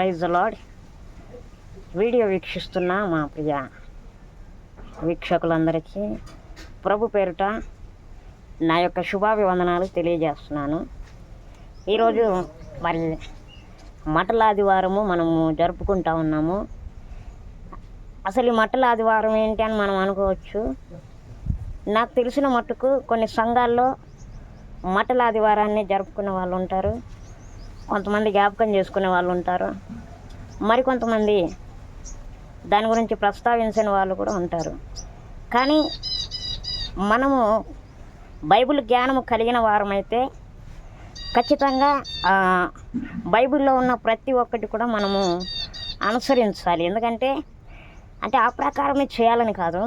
Praise the lord. Video వీక్షిస్తున్న మా ప్రియ వీక్షకులందరికీ ప్రభు పేరుట నా యొక్క శుభాభివందనాలు తెలియజేస్తున్నాను. ఈరోజు మరి మట్టల ఆదివారము మనము జరుపుకుంటా ఉన్నాము. అసలు ఈ మట్టల ఆదివారం ఏంటి అని మనం అనుకోవచ్చు. నాకు తెలిసిన మట్టుకు కొన్ని సంఘాల్లో మట్టల ఆదివారాన్ని జరుపుకునే వాళ్ళు ఉంటారు, కొంతమంది జ్ఞాపకం చేసుకునే వాళ్ళు ఉంటారు, మరికొంతమంది దాని గురించి ప్రస్తావించిన వాళ్ళు కూడా ఉంటారు. కానీ మనము బైబిల్ జ్ఞానము కలిగిన వారమైతే ఖచ్చితంగా బైబిల్లో ఉన్న ప్రతి ఒక్కటి కూడా మనము అనుసరించాలి. ఎందుకంటే ఆ ప్రకారమే చేయాలని కాదు,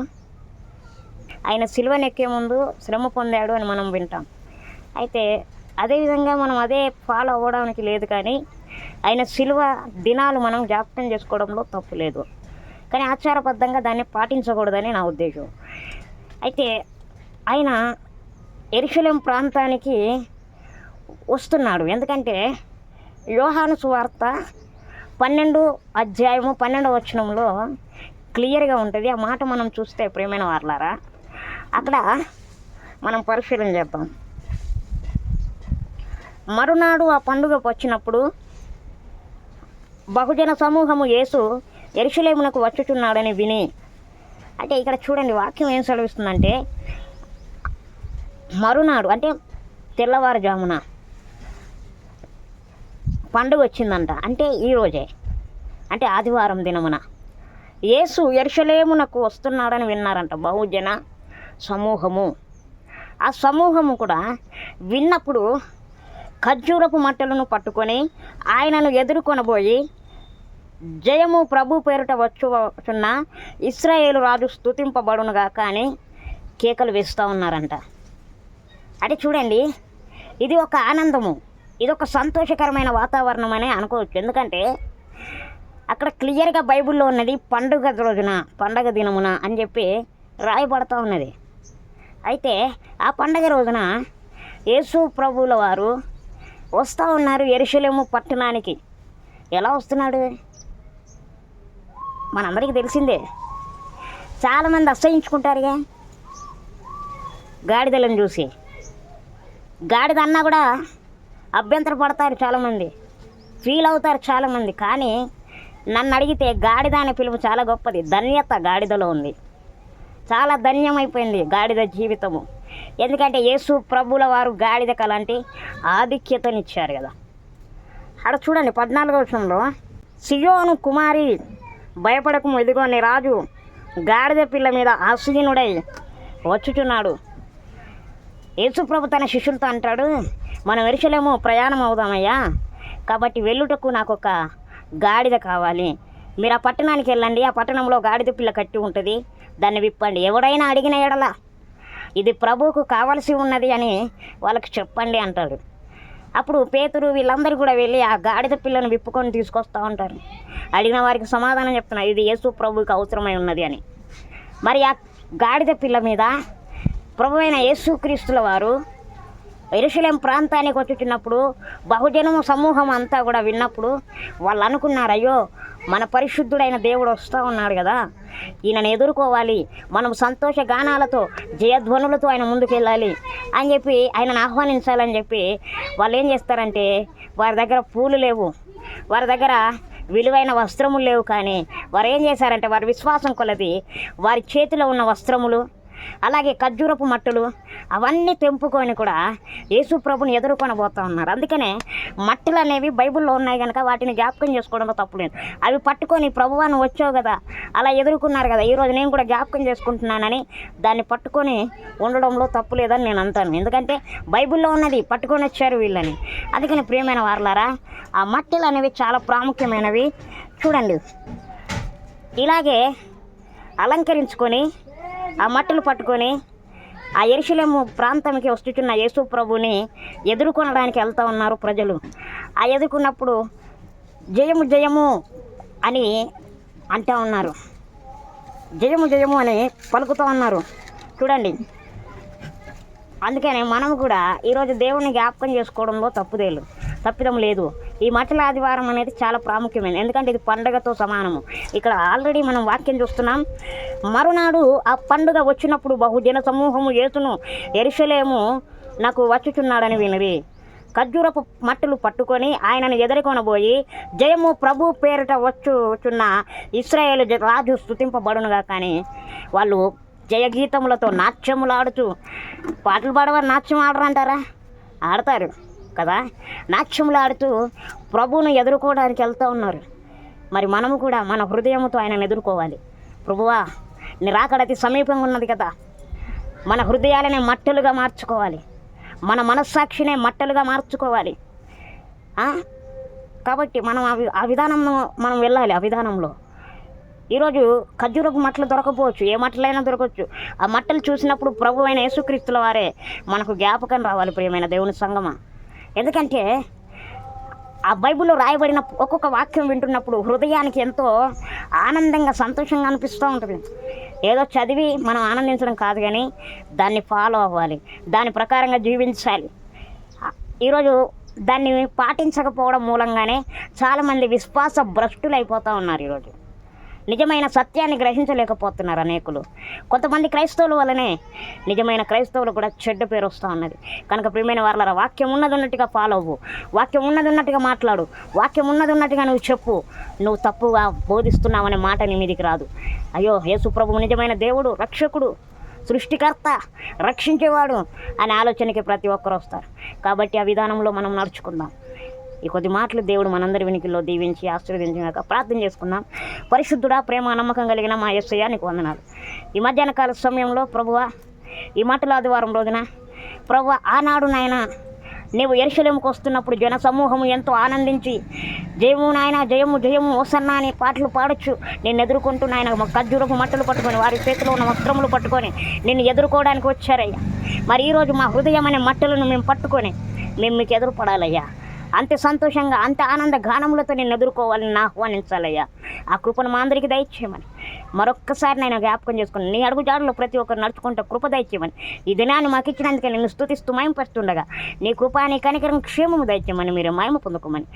ఆయన సిలువనెక్కే ముందు శ్రమ పొందాడు అని మనం వింటాం. అయితే అదేవిధంగా మనం అదే ఫాలో అవ్వడానికి లేదు, కానీ ఆయన సిలువ దినాలు మనం జ్ఞాపకం చేసుకోవడంలో తప్పు లేదు, కానీ ఆచారబద్ధంగా దాన్ని పాటించకూడదని నా ఉద్దేశం. అయితే ఆయన యెరూషలేము ప్రాంతానికి వస్తున్నాడు. ఎందుకంటే యోహాను సువార్త 12వ వచనంలో క్లియర్గా ఉంటుంది. ఆ మాట మనం చూస్తే ప్రియమైన వారలారా, అక్కడ మనం పరిశీలన చేద్దాం. మరునాడు ఆ పండుగకు వచ్చినప్పుడు బహుజన సమూహము యేసు యెరూషలేమునకు వచ్చుచున్నాడని విని, అంటే ఇక్కడ చూడండి వాక్యం ఏం సెలవిస్తుందంటే, మరునాడు అంటే తెల్లవారుజామున పండుగ వచ్చిందంట. అంటే ఈరోజే, అంటే ఆదివారం దినమున యేసు యెరూషలేమునకు వస్తున్నాడని విన్నారంట బహుజన సమూహము. ఆ సమూహము కూడా విన్నప్పుడు ఖర్జూరపు మట్టలను పట్టుకొని ఆయనను ఎదుర్కొనబోయి, జయము ప్రభు పేరుట వచ్చుచున్న ఇశ్రాయేలు రాజు స్తుతింపబడునుగా కానీ కేకలు వేస్తూ ఉన్నారంట. అంటే చూడండి, ఇది ఒక ఆనందము, ఇది ఒక సంతోషకరమైన వాతావరణం అని అనుకోవచ్చు. ఎందుకంటే అక్కడ క్లియర్గా బైబిల్లో ఉన్నది పండుగ రోజున, పండగ దినమున అని చెప్పి రాయబడుతూ ఉన్నది. అయితే ఆ పండగ రోజున యేసు ప్రభువుల వారు వస్తూ ఉన్నారు యెరూషలేము పట్టణానికి. ఎలా వస్తున్నాడు మనందరికీ తెలిసిందే. చాలామంది అసహించుకుంటారుగా గాడిదలను చూసి. గాడిద అన్నా కూడా అభ్యంతర పడతారు చాలామంది, ఫీల్ అవుతారు చాలామంది. కానీ నన్ను అడిగితే గాడిద అనే పిలుపు చాలా గొప్పది. ధన్యత గాడిదలో ఉంది. చాలా ధన్యమైపోయింది గాడిద జీవితము. ఎందుకంటే యేసు ప్రభుల వారు గాడిదకు అలాంటి ఆధిక్యతనిచ్చారు కదా. అక్కడ చూడండి 14వ వచనంలో, సియోను కుమారి భయపడకము, ఇదిగో నీ రాజు గాడిద పిల్ల మీద ఆసీనుడై వచ్చుచున్నాడు. యేసు ప్రభు తన శిష్యులతో అంటాడు, మనం యెరూషలేము ప్రయాణం అవుదామయ్యా, కాబట్టి వెళ్ళుటకు నాకు ఒక గాడిద కావాలి. మీరు ఆ పట్టణానికి వెళ్ళండి, ఆ పట్టణంలో గాడిద పిల్ల కట్టి ఉంటుంది, దాన్ని విప్పండి. ఎవడైనా అడిగిన ఎడల ఇది ప్రభువుకు కావలసి ఉన్నది అని వాళ్ళకి చెప్పండి అంటాడు. అప్పుడు పేతురు వీళ్ళందరూ కూడా వెళ్ళి ఆ గాడిద పిల్లను విప్పుకొని తీసుకొస్తూ ఉంటారు. అడిగిన వారికి సమాధానం చెప్తున్నారు, ఇది యేసు ప్రభువుకి అవసరమై ఉన్నది అని. మరి ఆ గాడిద పిల్ల మీద ప్రభువైన యేసుక్రీస్తుల వారు యెరూషలేము ప్రాంతానికి వచ్చుచున్నప్పుడు బహుజనము సమూహం అంతా కూడా విన్నప్పుడు వాళ్ళు అనుకున్నారు, అయ్యో మన పరిశుద్ధుడైన దేవుడు వస్తూ ఉన్నాడు కదా, ఈయనను ఎదుర్కోవాలి, మనం సంతోష గానాలతో జయధ్వనులతో ఆయన ముందుకు వెళ్ళాలి అని చెప్పి ఆయనను ఆహ్వానించాలని చెప్పి వాళ్ళు ఏం చేస్తారంటే, వారి దగ్గర పూలు లేవు, వారి దగ్గర విలువైన వస్త్రములు లేవు, కానీ వారు ఏం చేశారంటే వారి విశ్వాసం కొలది వారి చేతిలో ఉన్న వస్త్రములు, అలాగే ఖర్జూరపు మట్టలు అవన్నీ తెంపుకొని కూడా యేసు ప్రభుని ఎదుర్కొనబోతూ ఉన్నారు. అందుకనే మట్టలు అనేవి బైబిల్లో ఉన్నాయి కనుక వాటిని జ్ఞాపకం చేసుకోవడంలో తప్పులేదు. అవి పట్టుకొని ప్రభువాను వచ్చావు కదా, అలా ఎదుర్కొన్నారు కదా, ఈరోజు నేను కూడా జ్ఞాపకం చేసుకుంటున్నానని దాన్ని పట్టుకొని ఉండడంలో తప్పు లేదని నేను అంటాను. ఎందుకంటే బైబిల్లో ఉన్నది పట్టుకొని వచ్చారు వీళ్ళని. అందుకని ప్రియమైన వారలారా, ఆ మట్టలు అనేవి చాలా ప్రాముఖ్యమైనవి. చూడండి, ఇలాగే అలంకరించుకొని ఆ మట్టలు పట్టుకొని ఆ యెరూషలేము ప్రాంతానికి వస్తున్న యేసు ప్రభుని ఎదుర్కొనడానికి వెళ్తూ ఉన్నారు ప్రజలు. ఆ ఎదుర్కొన్నప్పుడు జయము జయము అని అంటూ ఉన్నారు, జయము జయము అని పలుకుతూ ఉన్నారు. చూడండి, అందుకని మనం కూడా ఈరోజు దేవుని జ్ఞాపకం చేసుకోవడంలో తప్పిదం లేదు. ఈ మట్టల ఆదివారం అనేది చాలా ప్రాముఖ్యమైనది, ఎందుకంటే ఇది పండుగతో సమానము. ఇక్కడ ఆల్రెడీ మనం వాక్యం చూస్తున్నాం. మరునాడు ఆ పండుగ వచ్చినప్పుడు బహుజన సమూహము యేసును యెరూషలేము నాకు వచ్చుచున్నాడని వినిరి. ఖర్జూరపు మట్టలు పట్టుకొని ఆయనను ఎదుర్కొనబోయి, జయము ప్రభు పేరిట వచ్చుచున్న ఇశ్రాయేలు రాజు స్తుతింపబడునుగా. కానీ వాళ్ళు జయగీతములతో నాట్యములాడుతూ, పాటలు పాడవారు నాట్యం ఆడరు అంటారా? ఆడతారు కదా. నాట్యములు ఆడుతూ ప్రభువును ఎదుర్కోవడానికి వెళ్తూ ఉన్నారు. మరి మనము కూడా మన హృదయంతో ఆయనను ఎదుర్కోవాలి. ప్రభువా, నీ రాకడ అతి సమీపంగా ఉన్నది కదా. మన హృదయాలనే మట్టలుగా మార్చుకోవాలి, మన మనస్సాక్షినే మట్టలుగా మార్చుకోవాలి. కాబట్టి మనం ఆ విధానంలో మనం వెళ్ళాలి. ఆ విధానంలో ఈరోజు ఖర్జూరపు మట్టలు దొరకపోవచ్చు, ఏ మట్టలైనా దొరకవచ్చు. ఆ మట్టలు చూసినప్పుడు ప్రభు అయిన యేసుక్రీస్తుల వారే మనకు జ్ఞాపకం రావాలి, ప్రియమైన దేవుని సంగమా. ఎందుకంటే ఆ బైబిల్లో రాయబడిన ఒక్కొక్క వాక్యం వింటున్నప్పుడు హృదయానికి ఎంతో ఆనందంగా సంతోషంగా అనిపిస్తూ ఉంటుంది. ఏదో చదివి మనం ఆనందించడం కాదు, కానీ దాన్ని ఫాలో అవ్వాలి, దాని ప్రకారంగా జీవించాలి. ఈరోజు దాన్ని పాటించకపోవడం మూలంగానే చాలామంది విశ్వాస భ్రష్టులు అయిపోతూ ఉన్నారు. ఈరోజు నిజమైన సత్యాన్ని గ్రహించలేకపోతున్నారు అనేకులు. కొంతమంది క్రైస్తవుల వల్లనే నిజమైన క్రైస్తవులు కూడా చెడ్డ పేరు వస్తూ ఉన్నది. కనుక ప్రియమైన వారలారా, వాక్యం ఉన్నది ఉన్నట్టుగా ఫాలో అవ్వు, వాక్యం ఉన్నది ఉన్నట్టుగా మాట్లాడు, వాక్యం ఉన్నది ఉన్నట్టుగా నువ్వు చెప్పు. నువ్వు తప్పుగా బోధిస్తున్నావనే మాట నీ మీదికి రాదు. అయ్యో, యేసు ప్రభువు నిజమైన దేవుడు, రక్షకుడు, సృష్టికర్త, రక్షించేవాడు అనే ఆలోచనకి ప్రతి ఒక్కరు వస్తారు. కాబట్టి ఆ విధానంలో మనం నడుచుకుందాం. ఈ కొద్ది మాటలు దేవుడు మనందరి వినికిల్లో దీవించి ఆశీర్వదించినాక ప్రార్థన చేసుకుందాం. పరిశుద్ధుడా, ప్రేమ నమ్మకం కలిగిన మా యేసయ్య, నీకు వందనాలు. ఈ మధ్యాహ్న కాల సమయంలో ప్రభువా, ఈ మట్టల ఆదివారం రోజున ప్రభువా, ఆనాడు నాయన నీవు యెరూషలేముకు వస్తున్నప్పుడు జన సమూహము ఎంతో ఆనందించి, జయము నాయన, జయము జయము ఓసన్నా అని పాటలు పాడొచ్చు. నిన్ను ఎదుర్కొంటూ నాయన ఖర్జూరపు మట్టలు పట్టుకొని, వారి చేతిలో ఉన్న వస్త్రములు పట్టుకొని నిన్ను ఎదుర్కోవడానికి వచ్చారయ్యా. మరి ఈరోజు మా హృదయం అనే మట్టలను మేము పట్టుకొని మేము మీకు ఎదురుపడాలయ్యా. అంతే సంతోషంగా, అంత ఆనంద గానములతో నేను ఎదుర్కోవాలని ఆహ్వానించాలయ్యా. ఆ కృపను మా అందరికీ దయచేయమని మరొక్కసారి నేను జ్ఞాపకం చేసుకుని నీ అడుగుజాడలో ప్రతి ఒక్కరు నడుచుకుంటే కృప దయచేయమని, ఈ దినాన్ని మాకు ఇచ్చినందుకే నిన్ను స్తుతిస్తూ మహిమపరుస్తుండగా నీ కృప, నీ కనికరం, క్షేమము దయచేయమని, మీరు మహిమ పొందుకోమని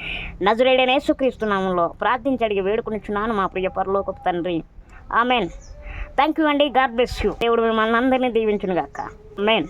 నజరేయుడైన యేసుక్రీస్తు నామములో ప్రార్థించి అడిగి వేడుకొనిచున్నాను మా ప్రియ పరలోకపు తండ్రి. ఆమెన్. థ్యాంక్ యూ అండి. God bless you. దేవుడు మిమ్మల్ని అందరినీ దీవించునుగాక. ఆమెన్.